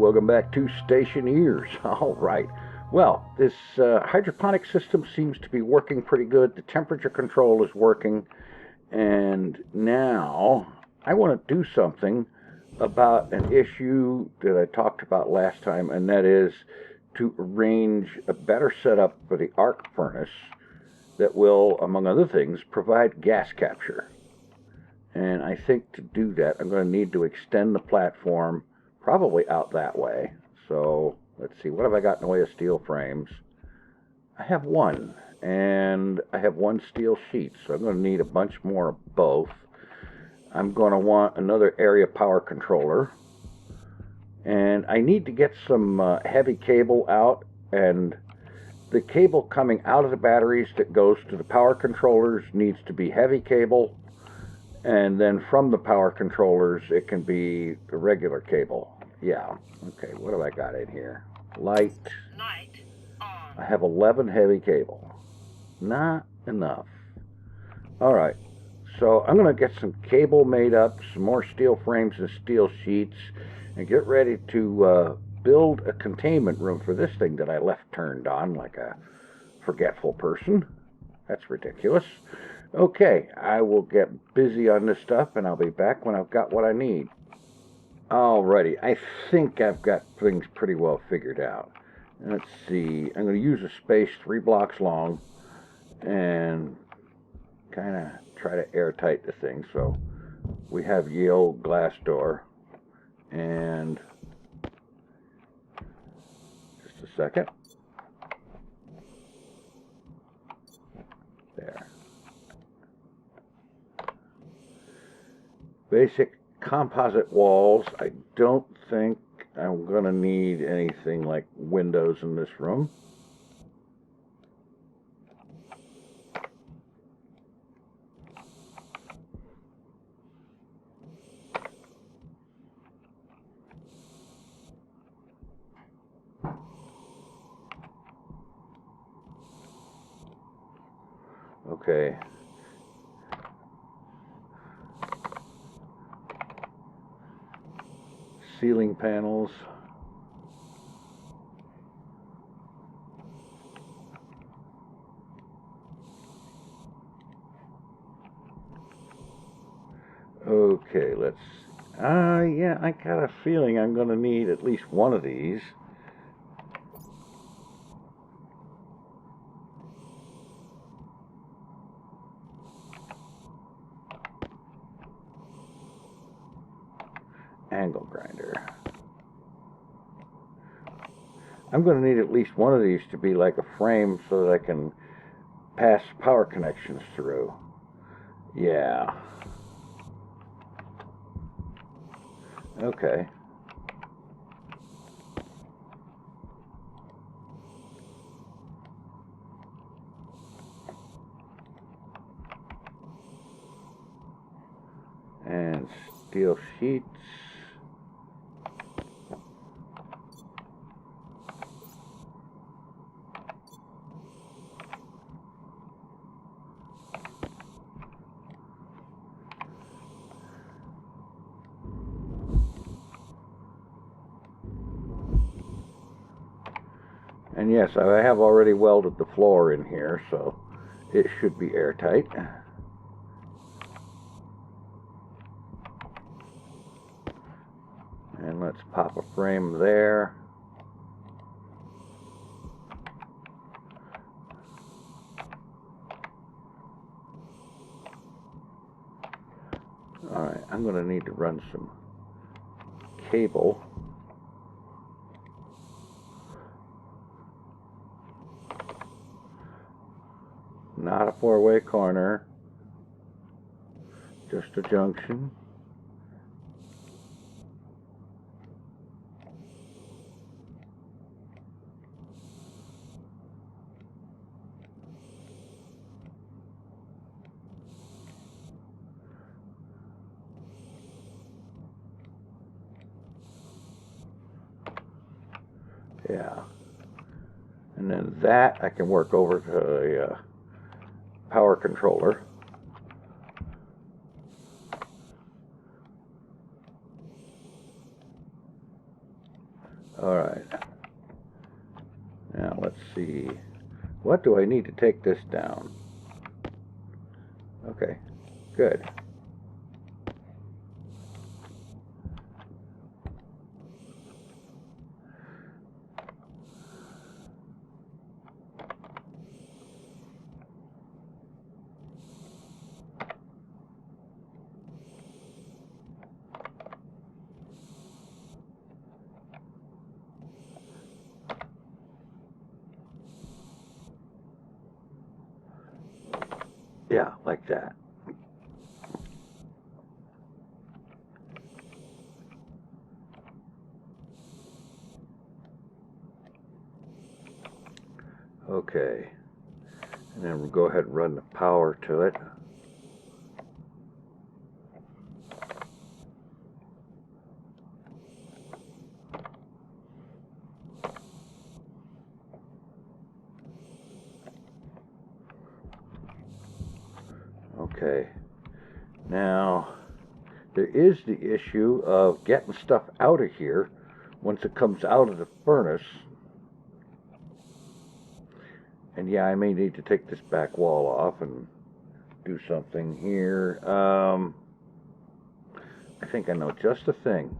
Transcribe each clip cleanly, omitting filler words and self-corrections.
welcome back to Stationeers. All right. Well, this hydroponic system seems to be working pretty good. The temperature control is working. And now I want to do something about an issue that I talked about last time, and that is to arrange a better setup for the arc furnace that will, among other things, provide gas capture. And I think to do that, I'm going to need to extend the platform probably out that way. So let's see, what have I got in the way of steel frames? I have one, and I have one steel sheet, so I'm going to need a bunch more of both. I'm going to want another area power controller, and I need to get some heavy cable out, and the cable coming out of the batteries that goes to the power controllers needs to be heavy cable, and then from the power controllers it can be the regular cable. Yeah, okay, what have I got in here? Light on. I have 11 heavy cable. Not enough. Alright, so I'm going to get some cable made up, some more steel frames and steel sheets, and get ready to build a containment room for this thing that I left turned on like a forgetful person. That's ridiculous. Okay, I will get busy on this stuff, and I'll be back when I've got what I need. Alrighty, I think I've got things pretty well figured out. Let's see, I'm going to use a space 3 blocks long and kind of try to airtight the thing. So we have the old glass door, and just a second. There. Basic composite walls. I don't think I'm going to need anything like windows in this room. Okay. Ceiling panels. Okay, let's... yeah, I got a feeling I'm going to need at least one of these. Angle grinder. I'm going to need at least one of these to be like a frame so that I can pass power connections through. Yeah. Okay. And steel sheets. And yes, I have already welded the floor in here, so it should be airtight. And let's pop a frame there. Alright, I'm going to need to run some cable. Not a 4-way corner, just a junction. Yeah. And then that I can work over to the power controller. Alright. Now let's see. What do I need to take this down? Okay, good. Yeah, like that. Okay. And then we'll go ahead and run the power to it. Okay. Now, there is the issue of getting stuff out of here once it comes out of the furnace. And yeah, I may need to take this back wall off and do something here. I think I know just the thing.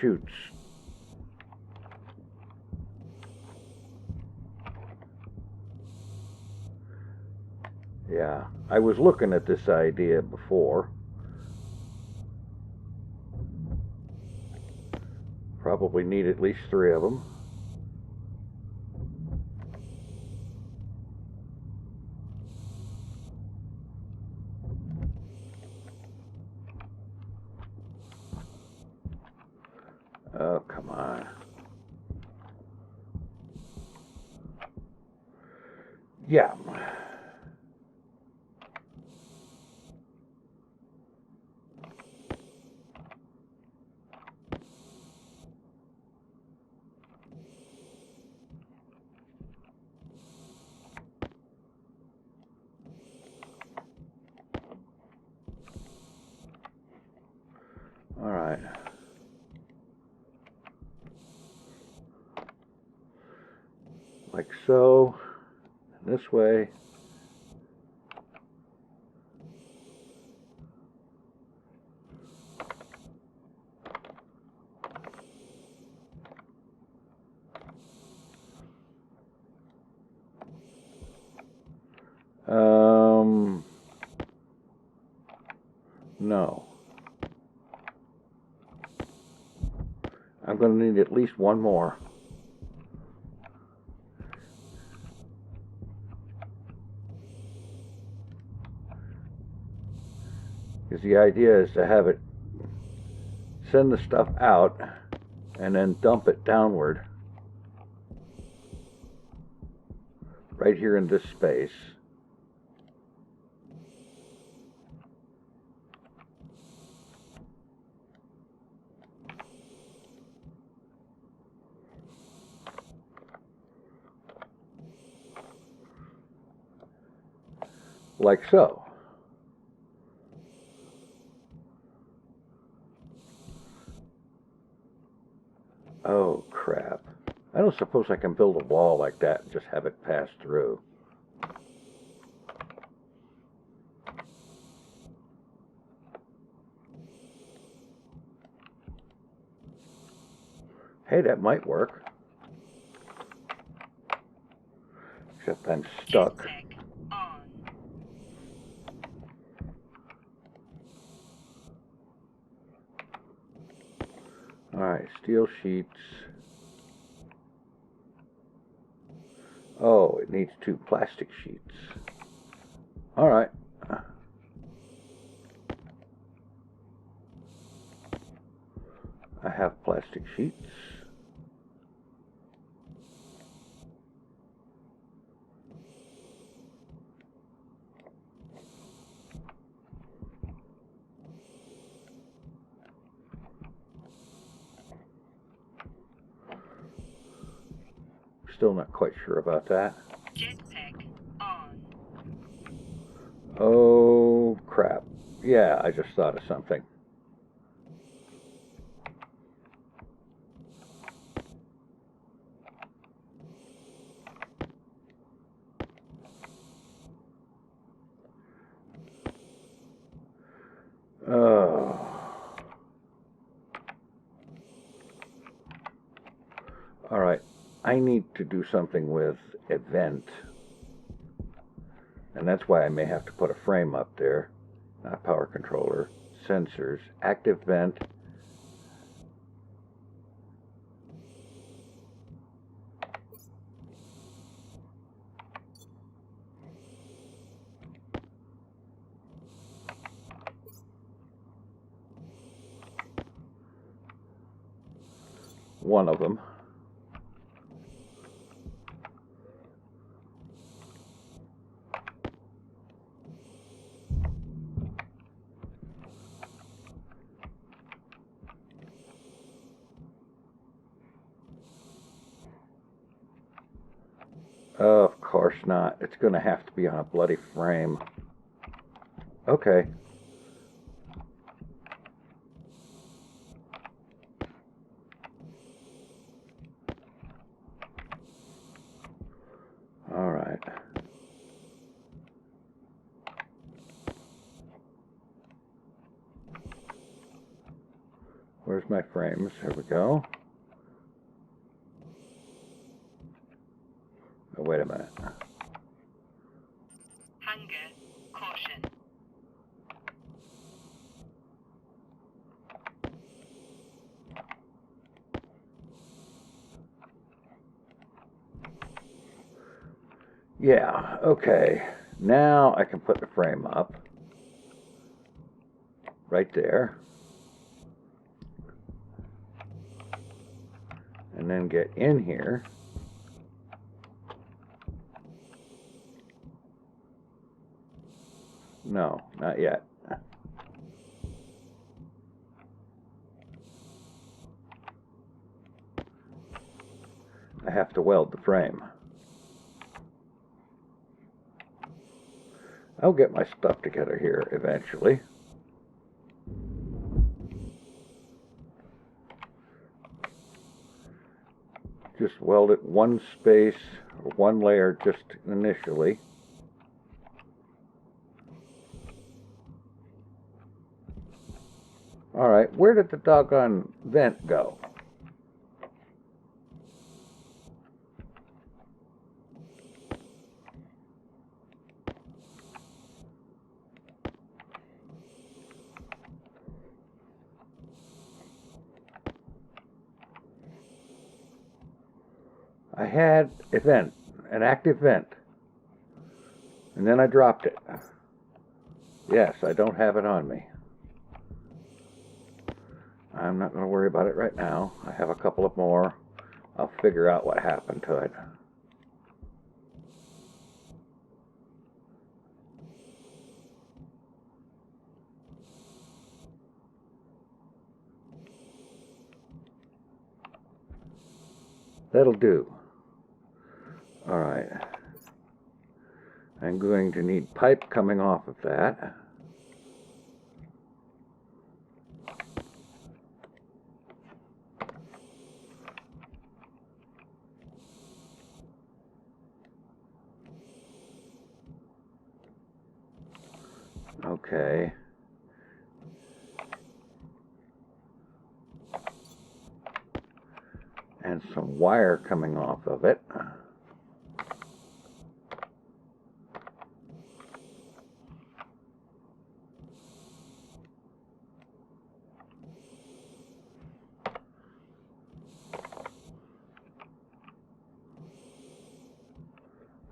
Chutes. Yeah, I was looking at this idea before. Probably need at least 3 of them. Oh, come on. Yeah. All right. Like so. This way. No. I'm going to need at least 1 more. Because the idea is to have it send the stuff out and then dump it downward right here in this space. Like so. Oh, crap. I don't suppose I can build a wall like that and just have it pass through. Hey, that might work. Except I'm stuck. Alright, steel sheets. Oh, it needs 2 plastic sheets. Alright. I have plastic sheets. Still not quite sure about that. Jetpack on. Oh, crap. Yeah, I just thought of something. I need to do something with event, and that's why I may have to put a frame up there. Power controller, sensors, active vent. One of them. Of course not. It's going to have to be on a bloody frame. Okay. All right. Where's my frames? Here we go. Oh, wait a minute. Hunger. Caution. Yeah, okay. Now I can put the frame up. Right there. And then get in here. No, not yet. I have to weld the frame. I'll get my stuff together here eventually. Just weld it one space, or one layer just initially. Alright, where did the doggone vent go? I had a vent, an active vent, and then I dropped it. Yes, I don't have it on me. I'm not going to worry about it right now. I have a couple of more. I'll figure out what happened to it. That'll do. Alright. I'm going to need pipe coming off of that. Okay. And some wire coming off of it.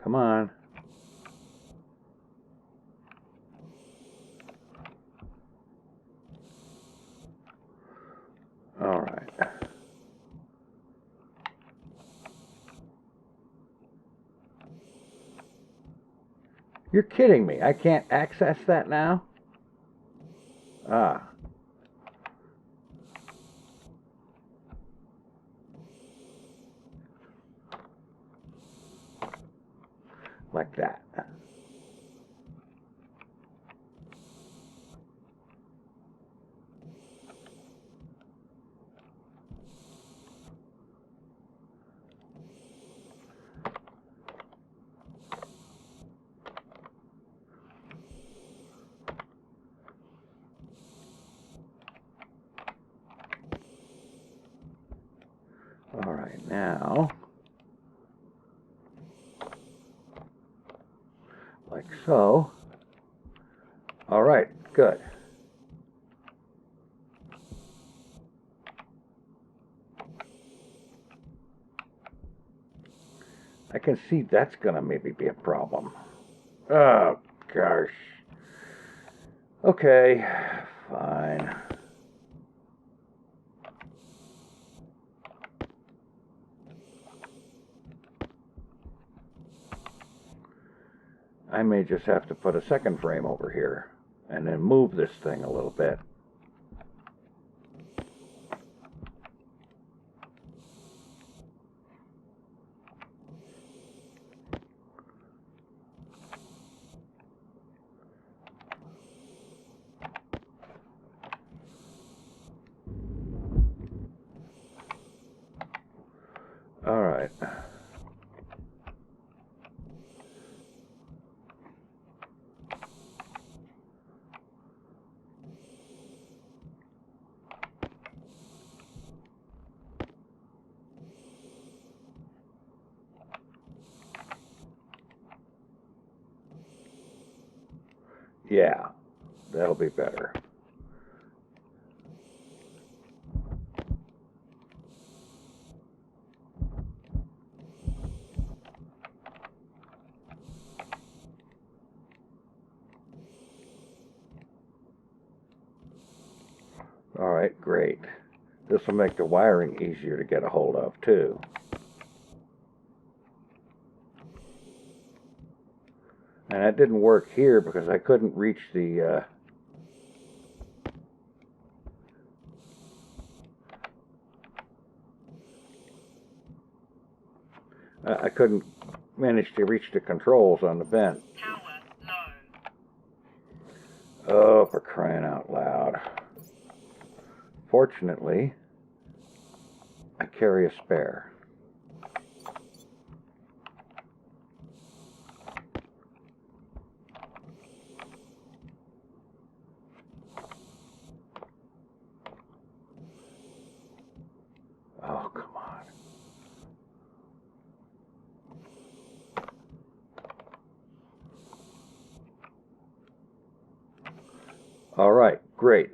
Come on. All right. You're kidding me. I can't access that now? Ah. Like that. All right, now like so. All right, good. I can see that's going to maybe be a problem. Oh, gosh. Okay, fine. I may just have to put a second frame over here and then move this thing a little bit. All right. Yeah, that'll be better. All right, great. This will make the wiring easier to get a hold of, too. And that didn't work here because I couldn't reach the I couldn't manage to reach the controls on the vent. Power low. Oh, for crying out loud. Fortunately, I carry a spare. Oh, come on. All right, great.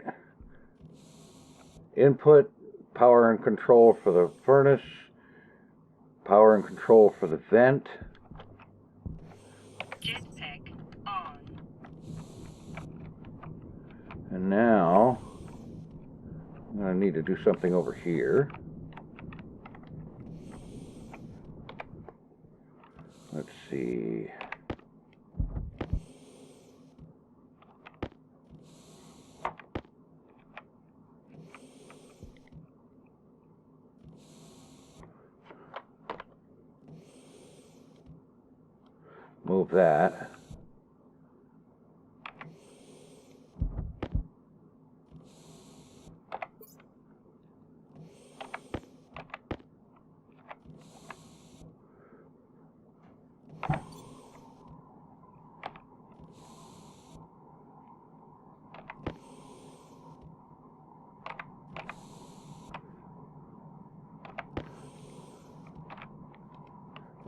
Input, power and control for the furnace, power and control for the vent. Jetpack on. And now, I'm going to need to do something over here. Let's see. Move that.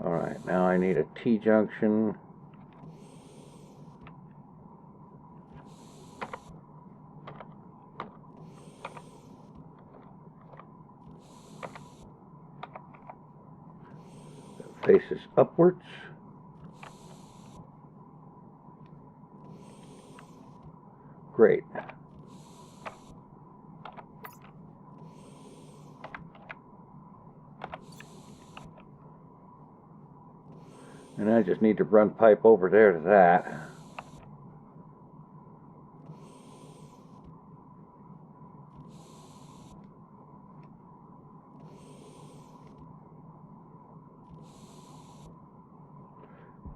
All right, now I need a T-junction. That faces upwards. Great. And I just need to run pipe over there to that.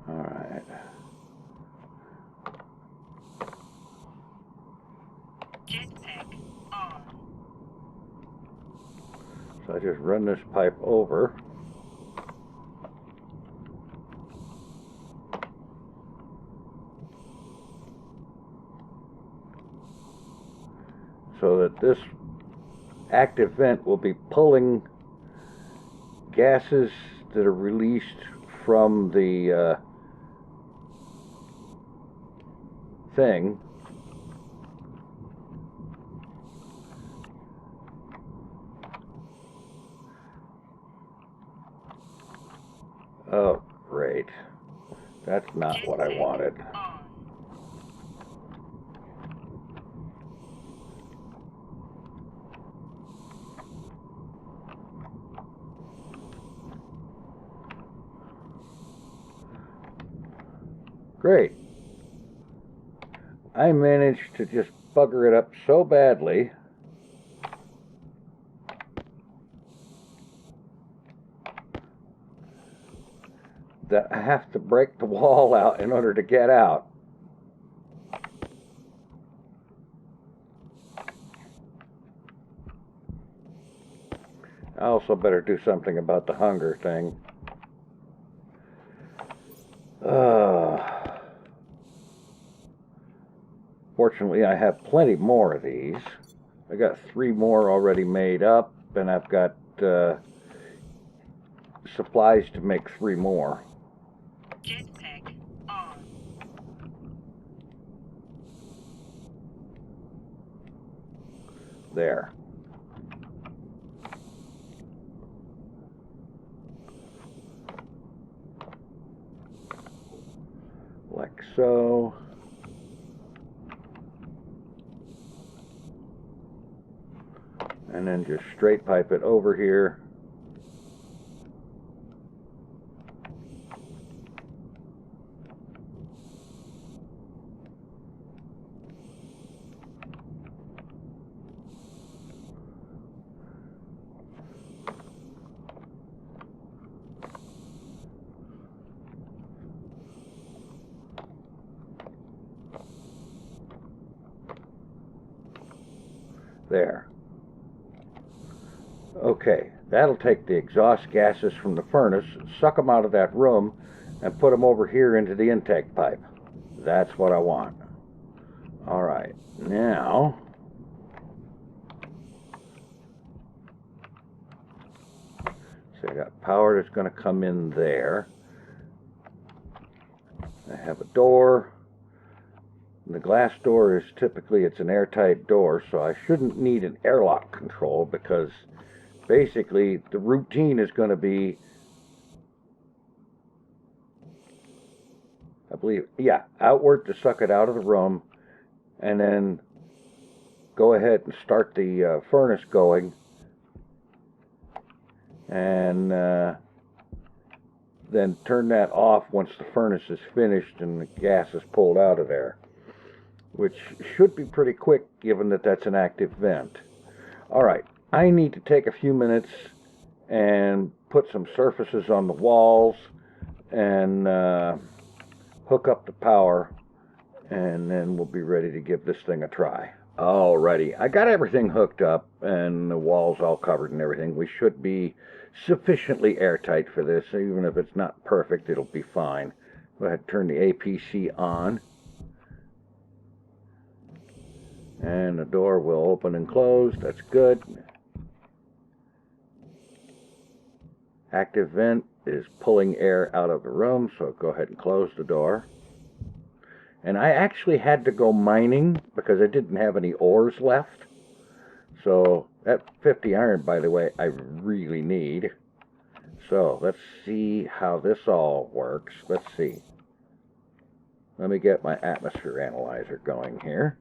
All right. Jetpack on. So I just run this pipe over. So that this active vent will be pulling gases that are released from the thing. Oh, great. That's not what I wanted. On. Great. I managed to just bugger it up so badly that I have to break the wall out in order to get out. I also better do something about the hunger thing. Fortunately, I have plenty more of these. I got 3 more already made up, and I've got supplies to make 3 more. Jetpack on. There. Like so. And then just straight pipe it over here. There. Okay, that'll take the exhaust gases from the furnace, suck them out of that room, and put them over here into the intake pipe. That's what I want. Alright, now see, I got power that's going to come in there. I have a door. The glass door is typically, it's an airtight door, so I shouldn't need an airlock control, because basically the routine is going to be, I believe, yeah, outward to suck it out of the room, and then go ahead and start the furnace going, and then turn that off once the furnace is finished and the gas is pulled out of there, which should be pretty quick given that that's an active vent. Alright, I need to take a few minutes and put some surfaces on the walls and hook up the power, and then we'll be ready to give this thing a try. Alrighty, I got everything hooked up and the walls all covered and everything. We should be sufficiently airtight for this. Even if it's not perfect, it'll be fine. Go ahead and turn the APC on, and the door will open and close. That's good. Active vent is pulling air out of the room, so go ahead and close the door. And I actually had to go mining because I didn't have any ores left. So that 50 iron, by the way, I really need. So let's see how this all works. Let's see. Let me get my atmosphere analyzer going here.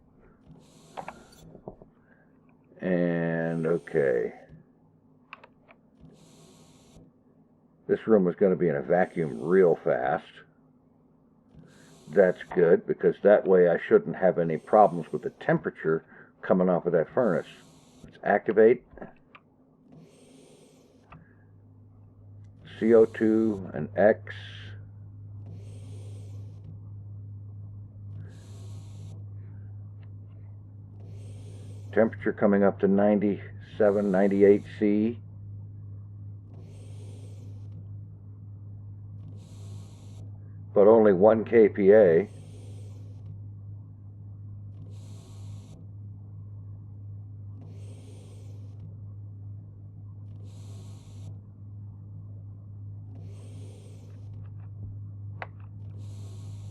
And okay. This room is going to be in a vacuum real fast. That's good, because that way I shouldn't have any problems with the temperature coming off of that furnace. Let's activate. CO2 and X. Temperature coming up to 97, 98 C. But only 1 kPa.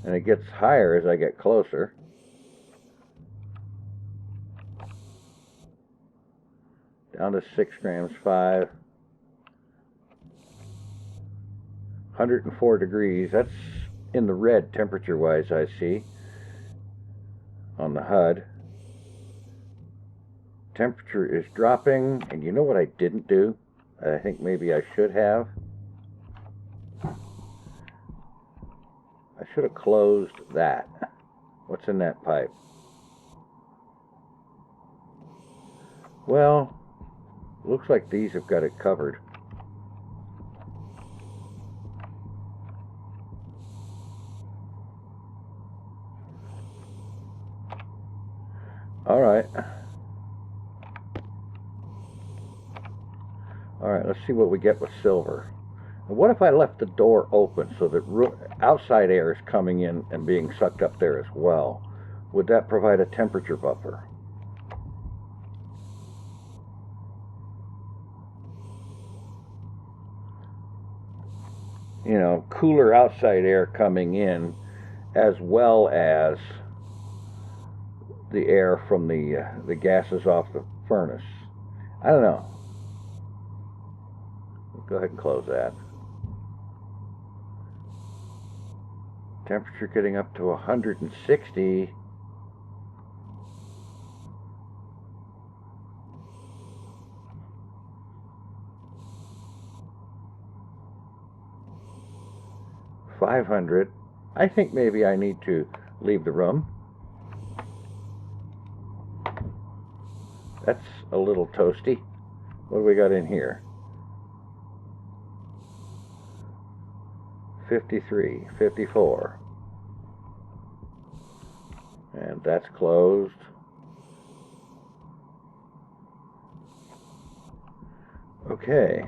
And it gets higher as I get closer. down to 6 grams, 5. 104 degrees. That's in the red temperature-wise, I see, on the HUD. Temperature is dropping, and you know what I didn't do? I think maybe I should have. I should have closed that. What's in that pipe? Well, looks like these have got it covered. Alright. Alright, let's see what we get with silver. And what if I left the door open so that outside air is coming in and being sucked up there as well? Would that provide a temperature buffer? You know, cooler outside air coming in as well as the air from the gases off the furnace. I don't know. Go ahead and close that. Temperature getting up to 160. $500. I think maybe I need to leave the room. That's a little toasty. What do we got in here? 53, 54. And that's closed. Okay.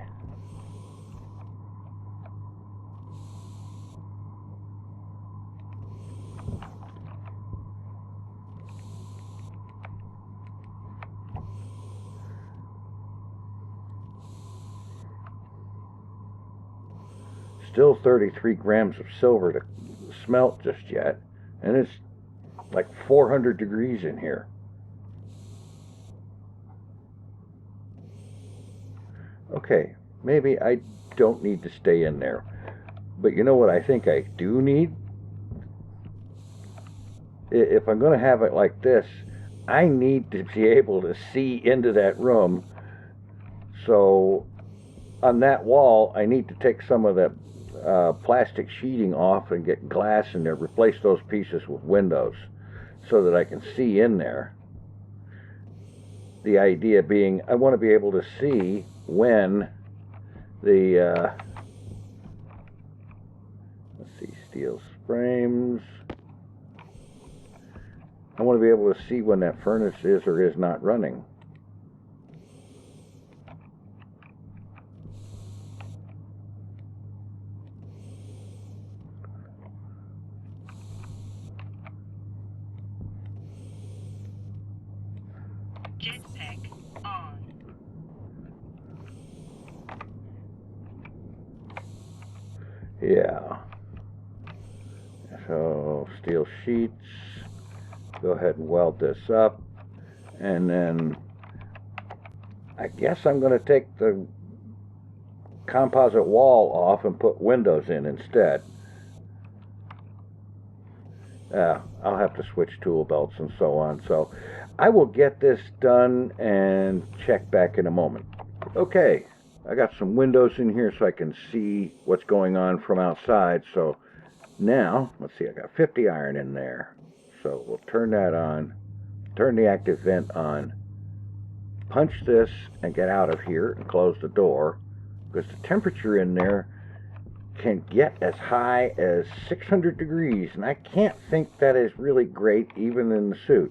Still 33 grams of silver to smelt just yet, and it's like 400 degrees in here. Okay, maybe I don't need to stay in there, but you know what I think I do need? If I'm going to have it like this, I need to be able to see into that room. So on that wall, I need to take some of that plastic sheeting off and get glass in there, replace those pieces with windows so that I can see in there. The idea being I want to be able to see when the let's see, steel frames. I want to be able to see when that furnace is or is not running. Jetpack on. Yeah. So steel sheets. Go ahead and weld this up, and then I guess I'm going to take the composite wall off and put windows in instead. I'll have to switch tool belts and so on, so I will get this done and check back in a moment. Okay, I got some windows in here so I can see what's going on from outside. So now, let's see, I got 50 iron in there. So we'll turn that on, turn the active vent on, punch this and get out of here and close the door, because the temperature in there can get as high as 600 degrees, and I can't think that is really great even in the suit.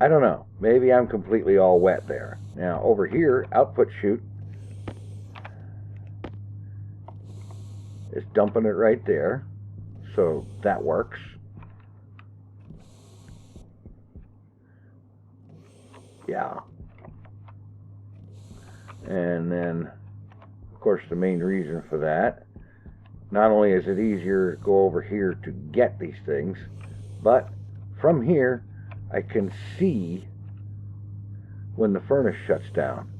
I don't know, maybe I'm completely all wet there. Now over here, output chute is dumping it right there, so that works. Yeah. And then, of course, the main reason for that, not only is it easier to go over here to get these things, but from here I can see when the furnace shuts down.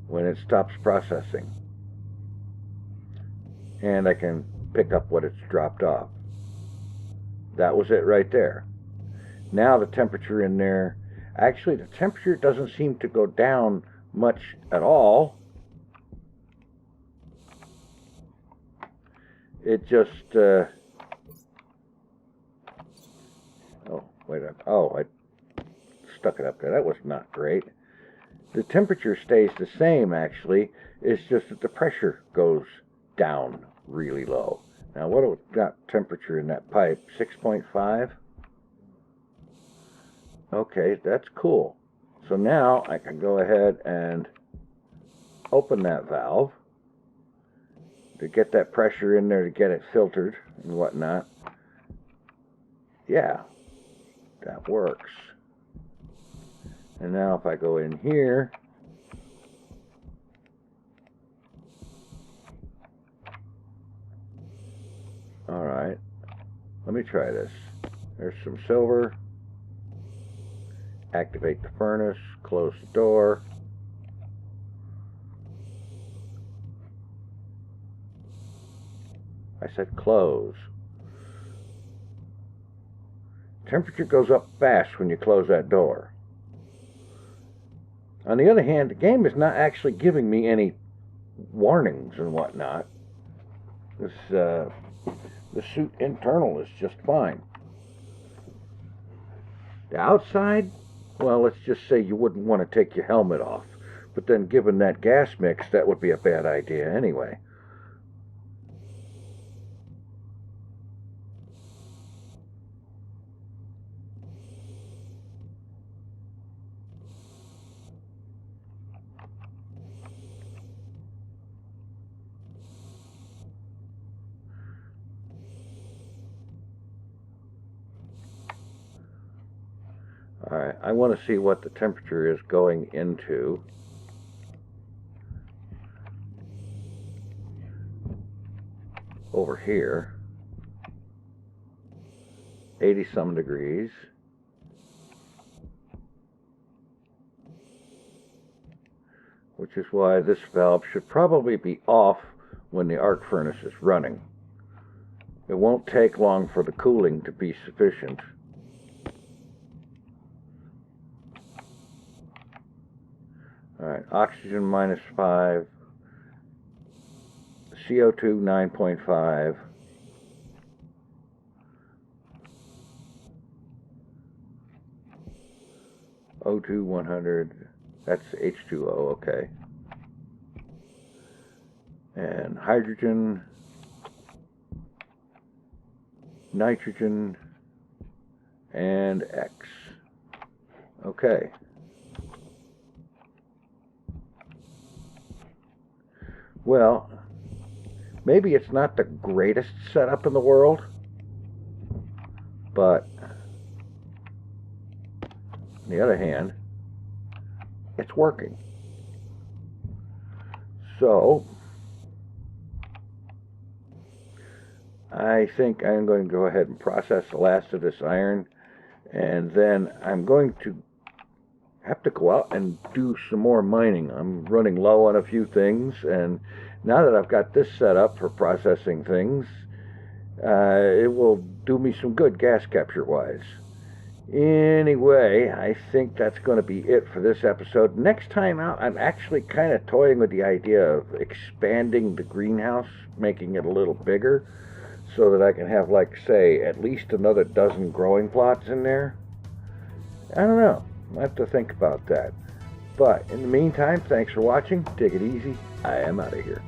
when it stops processing. And I can pick up what it's dropped off. That was it right there. Now the temperature in there, actually the temperature doesn't seem to go down much at all. It just, oh, wait a minute. Oh, I stuck it up there. That was not great. The temperature stays the same, actually. It's just that the pressure goes down really low. Now, what do we got temperature in that pipe? 6.5? Okay, that's cool. So now I can go ahead and open that valve to get that pressure in there to get it filtered and whatnot. Yeah, that works. And now if I go in here, alright, let me try this. There's some silver. Activate the furnace, close the door. I said close. Temperature goes up fast when you close that door. On the other hand, the game is not actually giving me any warnings and whatnot. The suit internal is just fine. The outside, well, let's just say you wouldn't want to take your helmet off. But then given that gas mix, that would be a bad idea anyway. Alright, I want to see what the temperature is going into. Over here. 80-some degrees. Which is why this valve should probably be off when the arc furnace is running. It won't take long for the cooling to be sufficient. Alright, oxygen -5, CO2 9.5, O2 100, that's H2O, okay. And hydrogen, nitrogen, and X. Okay. Well, maybe it's not the greatest setup in the world, but on the other hand, it's working. So, I think I'm going to go ahead and process the last of this iron, and then I'm going to have to go out and do some more mining. I'm running low on a few things, and now that I've got this set up for processing things, it will do me some good gas capture wise. Anyway, I think that's going to be it for this episode. Next time out, I'm actually kind of toying with the idea of expanding the greenhouse, making it a little bigger, so that I can have, like, say, at least another dozen growing plots in there. I don't know. I have to think about that. But in the meantime, thanks for watching. Take it easy. I am out of here.